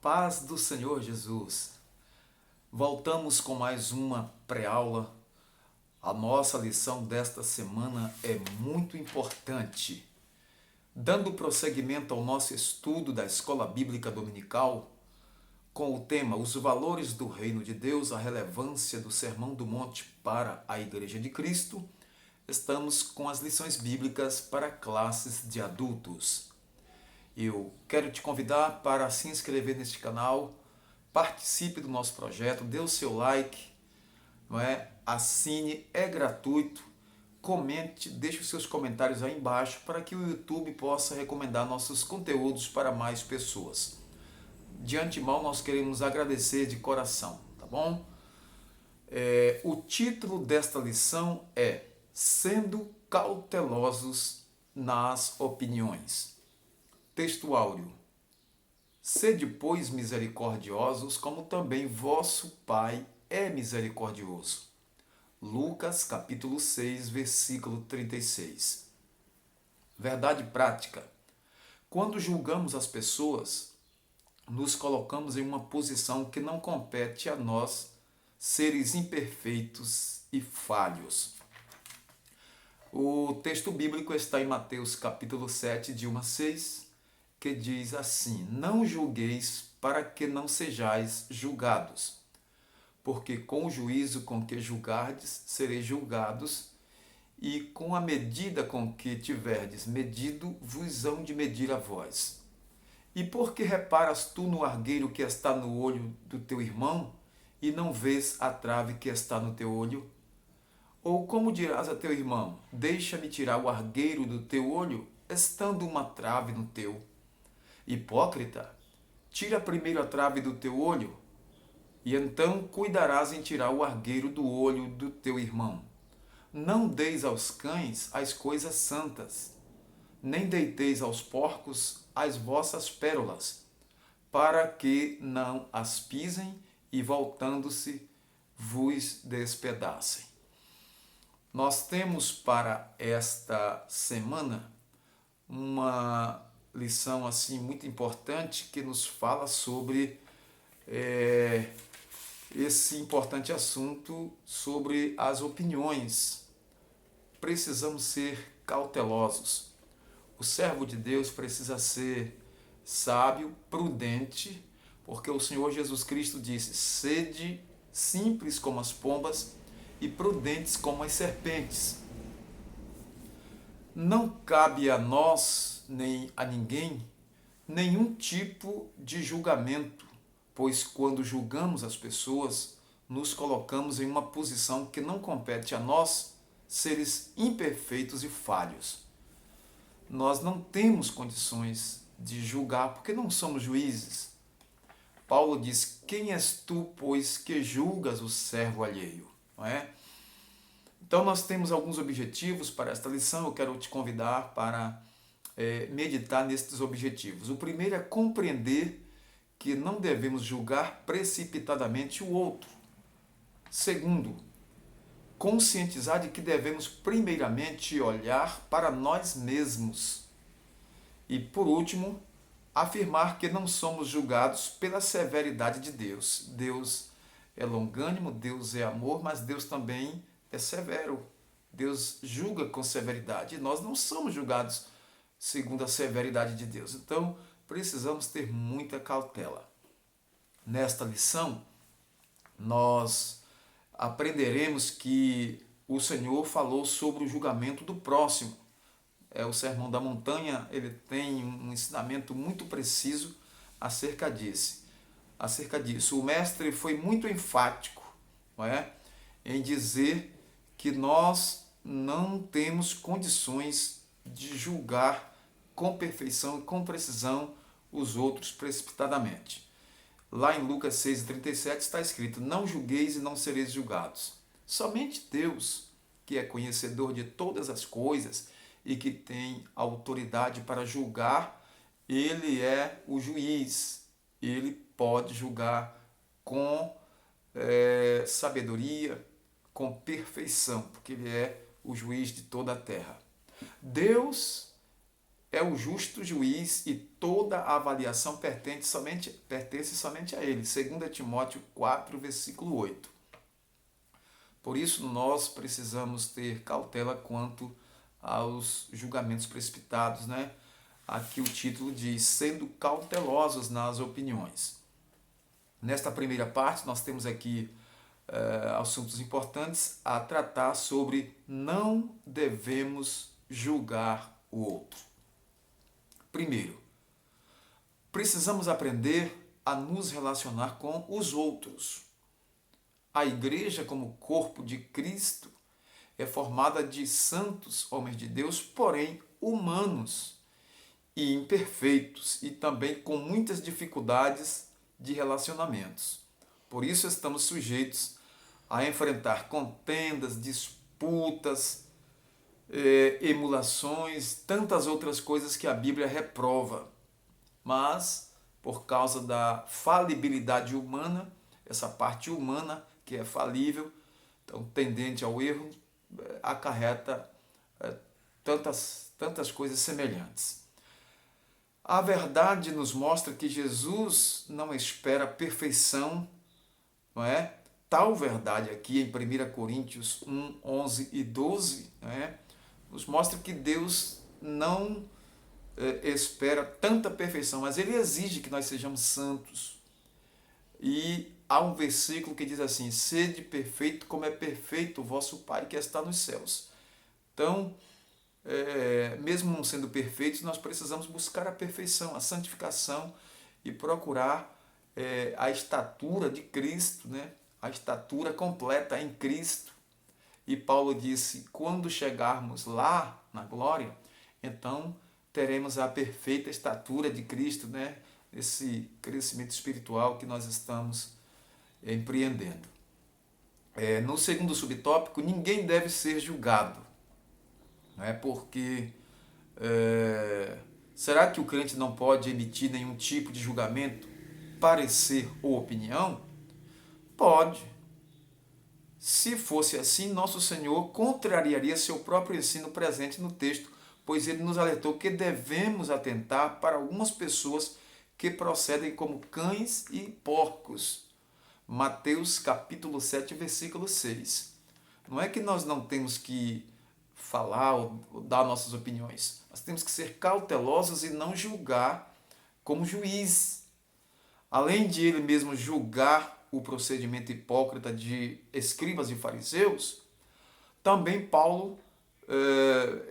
Paz do Senhor Jesus. Voltamos com mais uma pré-aula. A nossa lição desta semana é muito importante. Dando prosseguimento ao nosso estudo da Escola Bíblica Dominical, com o tema Os Valores do Reino de Deus, a relevância do Sermão do Monte para a Igreja de Cristo, estamos com as lições bíblicas para classes de adultos. Eu quero te convidar para se inscrever neste canal, participe do nosso projeto, dê o seu like, não é? Assine, é gratuito, comente, deixe os seus comentários aí embaixo para que o YouTube possa recomendar nossos conteúdos para mais pessoas. De antemão, nós queremos agradecer de coração, tá bom? O título desta lição é Sendo Cautelosos nas Opiniões. Texto áureo. Sede, pois, misericordiosos, como também vosso Pai é misericordioso. Lucas, capítulo 6, versículo 36. Verdade prática. Quando julgamos as pessoas, nos colocamos em uma posição que não compete a nós, seres imperfeitos e falhos. O texto bíblico está em Mateus, capítulo 7, de 1 a 6, que diz assim: Não julgueis para que não sejais julgados, porque com o juízo com que julgardes, sereis julgados, e com a medida com que tiverdes medido, vos hão de medir a vós. E por que reparas tu no argueiro que está no olho do teu irmão, e não vês a trave que está no teu olho? Ou como dirás a teu irmão: Deixa-me tirar o argueiro do teu olho, estando uma trave no teu? Hipócrita, tira primeiro a trave do teu olho, e então cuidarás em tirar o argueiro do olho do teu irmão. Não deis aos cães as coisas santas, nem deiteis aos porcos as vossas pérolas, para que não as pisem e, voltando-se, vos despedacem. Nós temos para esta semana uma lição assim muito importante que nos fala sobre esse importante assunto sobre as opiniões. Precisamos ser cautelosos. O servo de Deus precisa ser sábio, prudente, porque o Senhor Jesus Cristo disse: sede simples como as pombas e prudentes como as serpentes. Não cabe a nós, nem a ninguém, nenhum tipo de julgamento, pois quando julgamos as pessoas, nos colocamos em uma posição que não compete a nós, seres imperfeitos e falhos. Nós não temos condições de julgar, porque não somos juízes. Paulo diz: quem és tu, pois, que julgas o servo alheio? Não é? Então, nós temos alguns objetivos para esta lição. Eu quero te convidar para meditar nestes objetivos. O primeiro é compreender que não devemos julgar precipitadamente o outro. Segundo, conscientizar de que devemos primeiramente olhar para nós mesmos. E, por último, afirmar que não somos julgados pela severidade de Deus. Deus é longânimo, Deus é amor, mas Deus também é severo. Deus julga com severidade e nós não somos julgados segundo a severidade de Deus. Então, precisamos ter muita cautela. Nesta lição, nós aprenderemos que o Senhor falou sobre o julgamento do próximo. O Sermão da Montanha, ele tem um ensinamento muito preciso acerca disso. O mestre foi muito enfático, não é? Em dizer que nós não temos condições de julgar com perfeição e com precisão os outros precipitadamente. Lá em Lucas 6,37 está escrito: não julgueis e não sereis julgados. Somente Deus, que é conhecedor de todas as coisas e que tem autoridade para julgar, ele é o juiz. Ele pode julgar com sabedoria, com perfeição, porque ele é o juiz de toda a terra. Deus é o justo juiz e toda a avaliação pertence somente a ele. 2 Timóteo 4, versículo 8. Por isso, nós precisamos ter cautela quanto aos julgamentos precipitados, né? Aqui o título diz, sendo cautelosos nas opiniões. Nesta primeira parte, nós temos aqui assuntos importantes a tratar sobre não devemos julgar o outro. Primeiro, precisamos aprender a nos relacionar com os outros. A igreja, como corpo de Cristo, é formada de santos homens de Deus, porém humanos e imperfeitos e também com muitas dificuldades de relacionamentos. Por isso estamos sujeitos a enfrentar contendas, disputas, emulações, tantas outras coisas que a Bíblia reprova. Mas, por causa da falibilidade humana, essa parte humana que é falível, então tendente ao erro, acarreta tantas coisas semelhantes. A verdade nos mostra que Jesus não espera perfeição, não é? Tal verdade aqui em 1 Coríntios 1, 11 e 12, não é? Nos mostra que Deus não espera tanta perfeição, mas Ele exige que nós sejamos santos. E há um versículo que diz assim, sede perfeito como é perfeito o vosso Pai que está nos céus. Então, mesmo não sendo perfeitos, nós precisamos buscar a perfeição, a santificação e procurar a estatura de Cristo, né? A estatura completa em Cristo. E Paulo disse, quando chegarmos lá na glória, então teremos a perfeita estatura de Cristo, né? Esse crescimento espiritual que nós estamos empreendendo. No segundo subtópico, ninguém deve ser julgado. Não é? Porque será que o crente não pode emitir nenhum tipo de julgamento, parecer ou opinião? Pode. Se fosse assim, nosso Senhor contrariaria seu próprio ensino presente no texto, pois ele nos alertou que devemos atentar para algumas pessoas que procedem como cães e porcos. Mateus capítulo 7, versículo 6. Não é que nós não temos que falar ou dar nossas opiniões. Nós temos que ser cautelosos e não julgar como juiz. Além de ele mesmo julgar o procedimento hipócrita de escribas e fariseus, também Paulo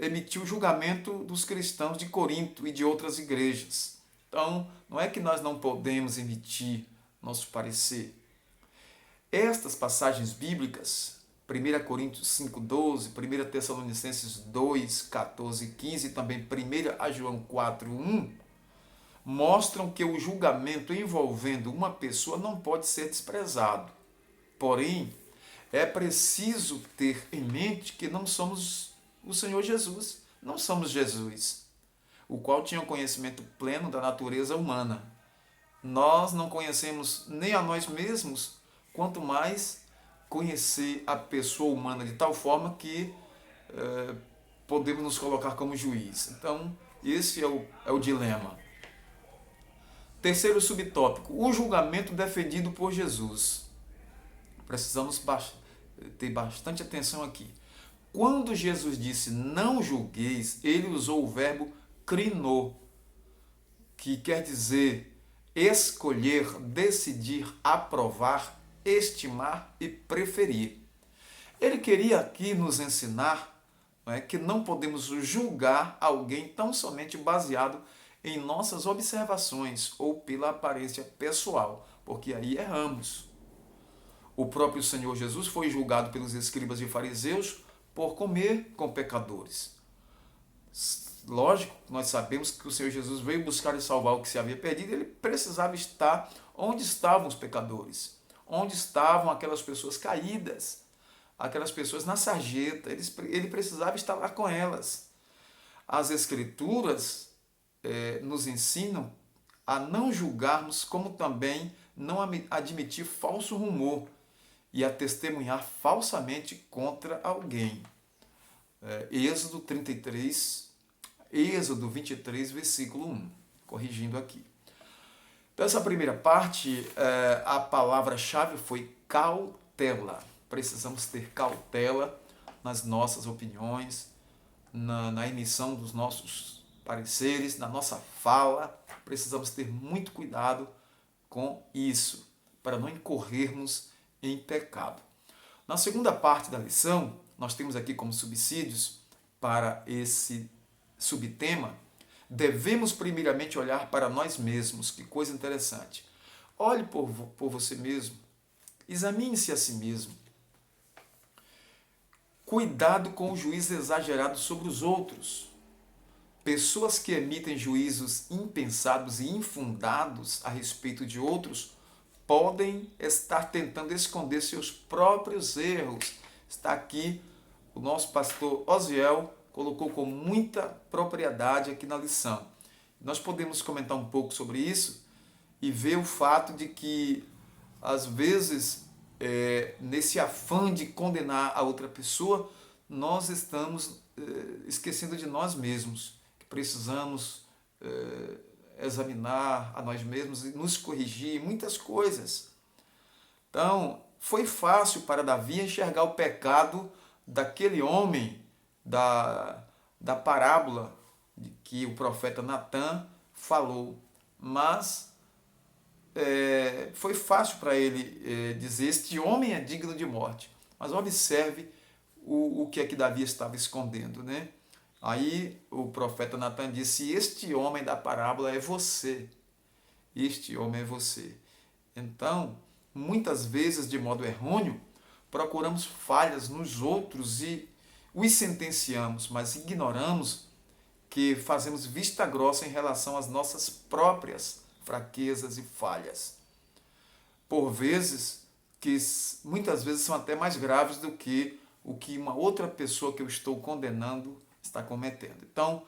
emitiu julgamento dos cristãos de Corinto e de outras igrejas. Então, não é que nós não podemos emitir nosso parecer. Estas passagens bíblicas, 1 Coríntios 5,12, 1 Tessalonicenses 2, 14 e 15 e também 1 João 4, 1, mostram que o julgamento envolvendo uma pessoa não pode ser desprezado. Porém, é preciso ter em mente que não somos o Senhor Jesus, não somos Jesus, o qual tinha o conhecimento pleno da natureza humana. Nós não conhecemos nem a nós mesmos, quanto mais conhecer a pessoa humana de tal forma que podemos nos colocar como juiz. Então, esse é o dilema. Terceiro subtópico, o julgamento defendido por Jesus. Precisamos ter bastante atenção aqui. Quando Jesus disse não julgueis, ele usou o verbo crinou, que quer dizer escolher, decidir, aprovar, estimar e preferir. Ele queria aqui nos ensinar que não podemos julgar alguém tão somente baseado em nossas observações ou pela aparência pessoal, porque aí erramos. O próprio Senhor Jesus foi julgado pelos escribas e fariseus por comer com pecadores. Lógico, nós sabemos que o Senhor Jesus veio buscar e salvar o que se havia perdido, ele precisava estar onde estavam os pecadores, onde estavam aquelas pessoas caídas, aquelas pessoas na sarjeta, ele precisava estar lá com elas. As Escrituras nos ensinam a não julgarmos, como também não admitir falso rumor e a testemunhar falsamente contra alguém. Êxodo 33 Êxodo 23, versículo 1. Corrigindo aqui. Então, essa primeira parte, a palavra-chave foi cautela. Precisamos ter cautela nas nossas opiniões, na emissão dos nossos pareceres, na nossa fala. Precisamos ter muito cuidado com isso, para não incorrermos em pecado. Na segunda parte da lição, nós temos aqui como subsídios para esse subtema: devemos primeiramente olhar para nós mesmos. Que coisa interessante. Olhe por você mesmo, examine-se a si mesmo. Cuidado com o juízo exagerado sobre os outros. Pessoas que emitem juízos impensados e infundados a respeito de outros podem estar tentando esconder seus próprios erros. Está aqui o nosso pastor Osiel, colocou com muita propriedade aqui na lição. Nós podemos comentar um pouco sobre isso e ver o fato de que, às vezes, nesse afã de condenar a outra pessoa, nós estamos esquecendo de nós mesmos, que precisamos examinar a nós mesmos e nos corrigir em muitas coisas. Então, foi fácil para Davi enxergar o pecado daquele homem da parábola que o profeta Natã falou, mas foi fácil para ele dizer: este homem é digno de morte. Mas observe o que é que Davi estava escondendo, né? Aí o profeta Natã disse: este homem da parábola é você. Este homem é você. Então, muitas vezes, de modo errôneo, procuramos falhas nos outros e os sentenciamos, mas ignoramos que fazemos vista grossa em relação às nossas próprias fraquezas e falhas. Por vezes, que muitas vezes são até mais graves do que o que uma outra pessoa que eu estou condenando está cometendo. Então,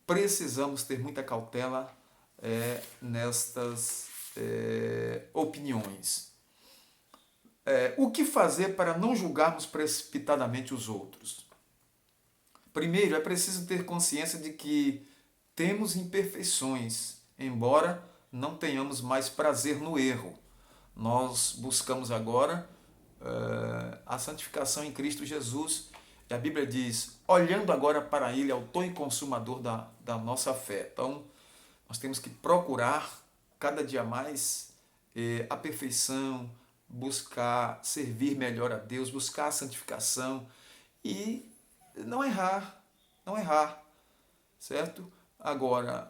precisamos ter muita cautela nestas opiniões. O que fazer para não julgarmos precipitadamente os outros? Primeiro, é preciso ter consciência de que temos imperfeições, embora não tenhamos mais prazer no erro. Nós buscamos agora a santificação em Cristo Jesus. E a Bíblia diz: olhando agora para Ele, autor e consumador da nossa fé. Então, nós temos que procurar cada dia mais a perfeição, buscar servir melhor a Deus, buscar a santificação e não errar, certo? Agora,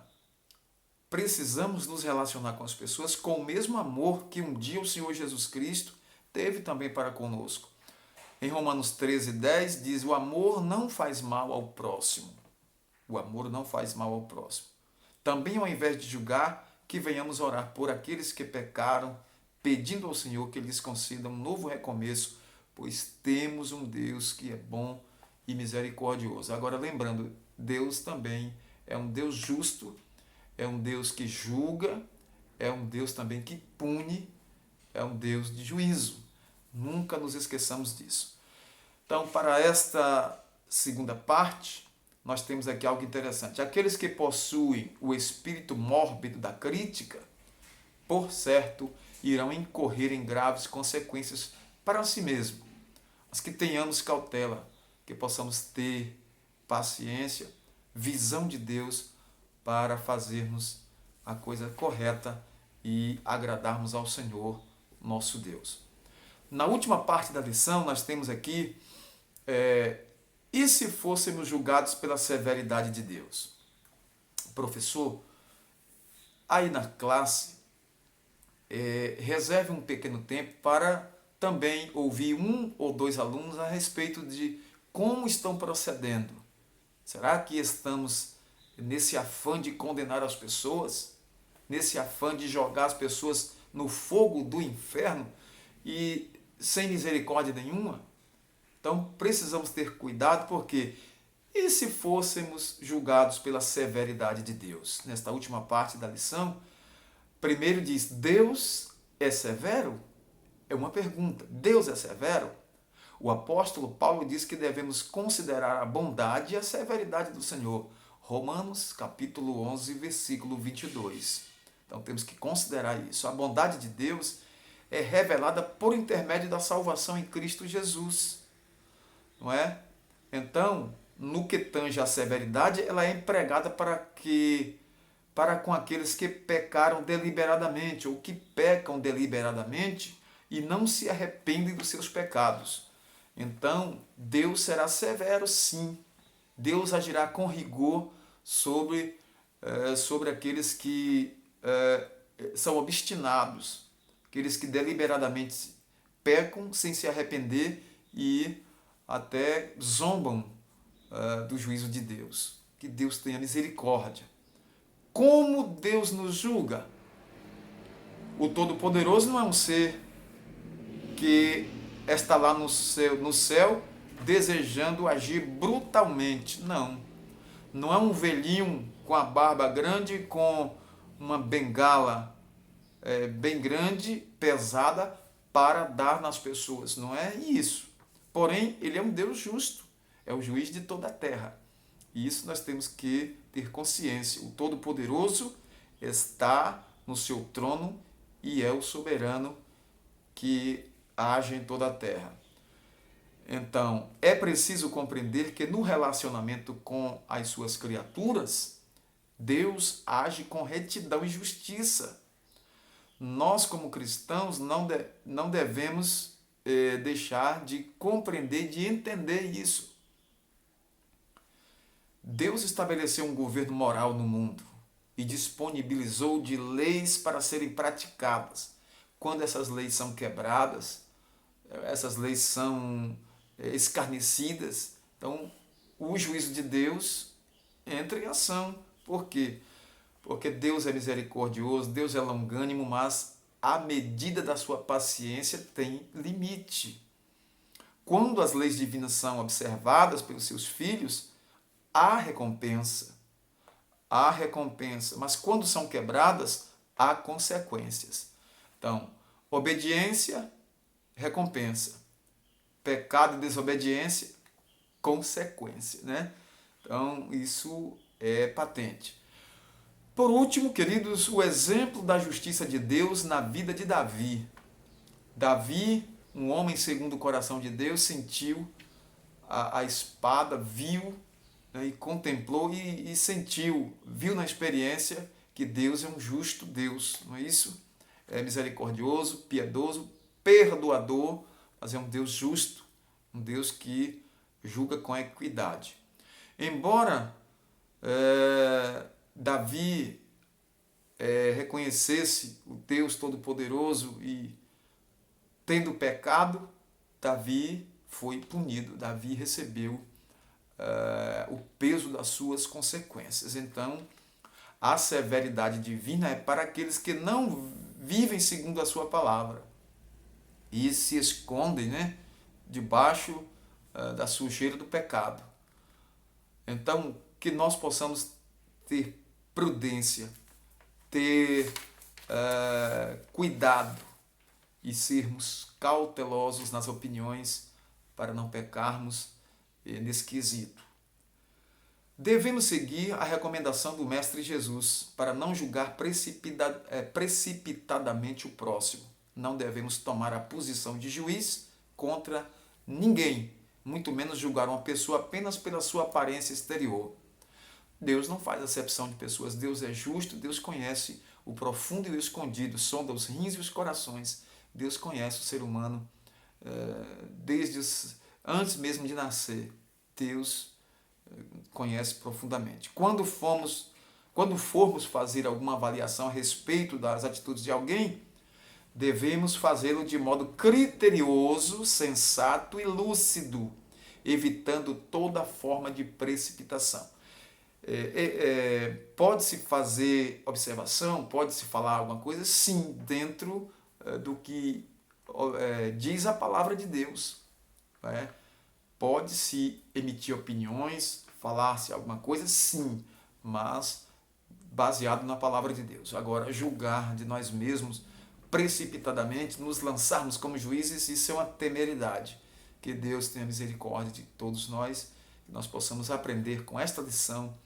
precisamos nos relacionar com as pessoas com o mesmo amor que um dia o Senhor Jesus Cristo teve também para conosco. Em Romanos 13:10 diz: o amor não faz mal ao próximo. O amor não faz mal ao próximo. Também, ao invés de julgar, que venhamos orar por aqueles que pecaram, pedindo ao Senhor que lhes conceda um novo recomeço, pois temos um Deus que é bom e misericordioso. Agora, lembrando, Deus também é um Deus justo, é um Deus que julga, é um Deus também que pune, é um Deus de juízo. Nunca nos esqueçamos disso. Então, para esta segunda parte, nós temos aqui algo interessante. Aqueles que possuem o espírito mórbido da crítica, por certo, irão incorrer em graves consequências para si mesmo. Mas que tenhamos cautela, que possamos ter paciência, visão de Deus para fazermos a coisa correta e agradarmos ao Senhor, nosso Deus. Na última parte da lição, nós temos aqui: e se fôssemos julgados pela severidade de Deus? Professor, aí na classe, reserve um pequeno tempo para também ouvir um ou dois alunos a respeito de como estão procedendo. Será que estamos nesse afã de condenar as pessoas? Nesse afã de jogar as pessoas no fogo do inferno e sem misericórdia nenhuma? Então, precisamos ter cuidado, porque e se fôssemos julgados pela severidade de Deus? Nesta última parte da lição, primeiro diz: Deus é severo? É uma pergunta. Deus é severo? O apóstolo Paulo diz que devemos considerar a bondade e a severidade do Senhor. Romanos capítulo 11, versículo 22. Então temos que considerar isso. A bondade de Deus é revelada por intermédio da salvação em Cristo Jesus, não é? Então, no que tange a severidade, ela é empregada para com aqueles que pecaram deliberadamente ou que pecam deliberadamente e não se arrependem dos seus pecados. Então, Deus será severo, sim. Deus agirá com rigor sobre aqueles que são obstinados, aqueles que deliberadamente pecam sem se arrepender e até zombam do juízo de Deus. Que Deus tenha misericórdia. Como Deus nos julga? O Todo-Poderoso não é um ser que está lá no céu desejando agir brutalmente. Não. Não é um velhinho com a barba grande, com uma bengala bem grande, pesada, para dar nas pessoas. Não é isso. Porém, ele é um Deus justo. É o juiz de toda a terra. E isso nós temos que ter consciência. O Todo-Poderoso está no seu trono e é o soberano que age em toda a terra. Então, é preciso compreender que no relacionamento com as suas criaturas, Deus age com retidão e justiça. Nós, como cristãos, não devemos deixar de compreender, de entender isso. Deus estabeleceu um governo moral no mundo e disponibilizou de leis para serem praticadas. Quando essas leis são quebradas, essas leis são escarnecidas, então o juízo de Deus entra em ação. Por quê? Porque Deus é misericordioso, Deus é longânimo, mas a medida da sua paciência tem limite. Quando as leis divinas são observadas pelos seus filhos, há recompensa. Há recompensa. Mas quando são quebradas, há consequências. Então, obediência, recompensa. Pecado e desobediência, consequência, né? Então, isso é patente. Por último, queridos, o exemplo da justiça de Deus na vida de Davi. Davi, um homem segundo o coração de Deus, sentiu a espada, viu, né, e contemplou e sentiu, viu na experiência que Deus é um justo Deus, não é isso? É misericordioso, piedoso, perdoador, mas é um Deus justo, um Deus que julga com equidade. Embora Davi reconhecesse o Deus Todo-Poderoso e tendo pecado, Davi foi punido, Davi recebeu o peso das suas consequências. Então, a severidade divina é para aqueles que não vivem segundo a sua palavra e se escondem, né, debaixo da sujeira do pecado. Então, que nós possamos ter prudência, ter cuidado e sermos cautelosos nas opiniões para não pecarmos nesse quesito. Devemos seguir a recomendação do Mestre Jesus para não julgar precipitadamente o próximo. Não devemos tomar a posição de juiz contra ninguém, muito menos julgar uma pessoa apenas pela sua aparência exterior. Deus não faz acepção de pessoas, Deus é justo, Deus conhece o profundo e o escondido, sonda os rins e os corações. Deus conhece o ser humano antes mesmo de nascer. Deus conhece profundamente. Quando formos fazer alguma avaliação a respeito das atitudes de alguém, devemos fazê-lo de modo criterioso, sensato e lúcido, evitando toda forma de precipitação. Pode-se fazer observação, pode-se falar alguma coisa, sim, dentro do que diz a palavra de Deus. Né? Pode-se emitir opiniões, falar-se alguma coisa, sim, mas baseado na palavra de Deus. Agora, julgar de nós mesmos precipitadamente, nos lançarmos como juízes, isso é uma temeridade. Que Deus tenha misericórdia de todos nós, que nós possamos aprender com esta lição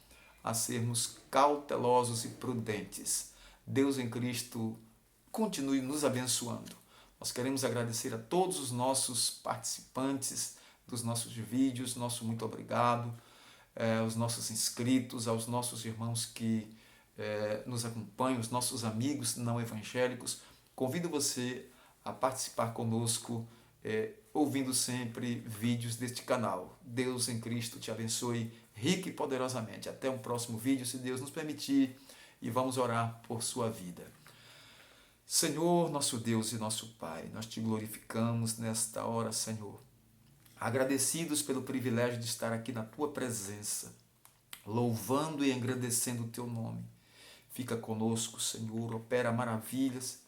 a sermos cautelosos e prudentes. Deus em Cristo continue nos abençoando. Nós queremos agradecer a todos os nossos participantes dos nossos vídeos, nosso muito obrigado, aos nossos inscritos, aos nossos irmãos que nos acompanham, os nossos amigos não evangélicos. Convido você a participar conosco, ouvindo sempre vídeos deste canal. Deus em Cristo te abençoe rica e poderosamente. Até um próximo vídeo, se Deus nos permitir, e vamos orar por sua vida. Senhor, nosso Deus e nosso Pai, nós te glorificamos nesta hora, Senhor. Agradecidos pelo privilégio de estar aqui na tua presença, louvando e engrandecendo o teu nome. Fica conosco, Senhor, opera maravilhas.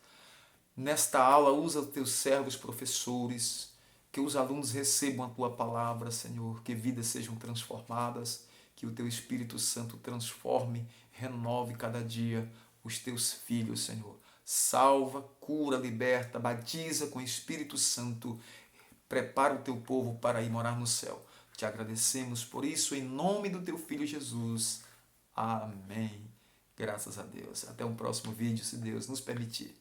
Nesta aula, usa os teus servos professores, que os alunos recebam a tua palavra, Senhor, que vidas sejam transformadas, que o teu Espírito Santo transforme, renove cada dia os teus filhos, Senhor. Salva, cura, liberta, batiza com o Espírito Santo, prepara o teu povo para ir morar no céu. Te agradecemos por isso, em nome do teu Filho Jesus. Amém. Graças a Deus. Até o próximo vídeo, se Deus nos permitir.